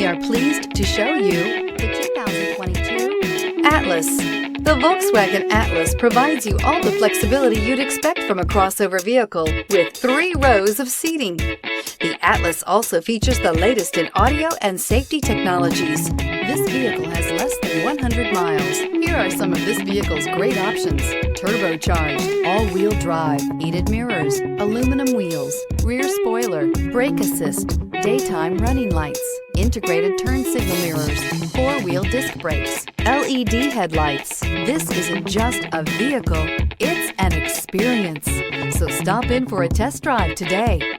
We are pleased to show you the 2022 Atlas. The Volkswagen Atlas provides you all the flexibility you'd expect from a crossover vehicle with 3 rows of seating. The Atlas also features the latest in audio and safety technologies. This vehicle has less than 100 miles. Here are some of this vehicle's great options: turbocharged, all-wheel drive, heated mirrors, aluminum wheels, rear spoiler, brake assist, daytime running lights, integrated turn signal mirrors, 4-wheel disc brakes, LED headlights. This isn't just a vehicle, it's an experience. So stop in for a test drive today.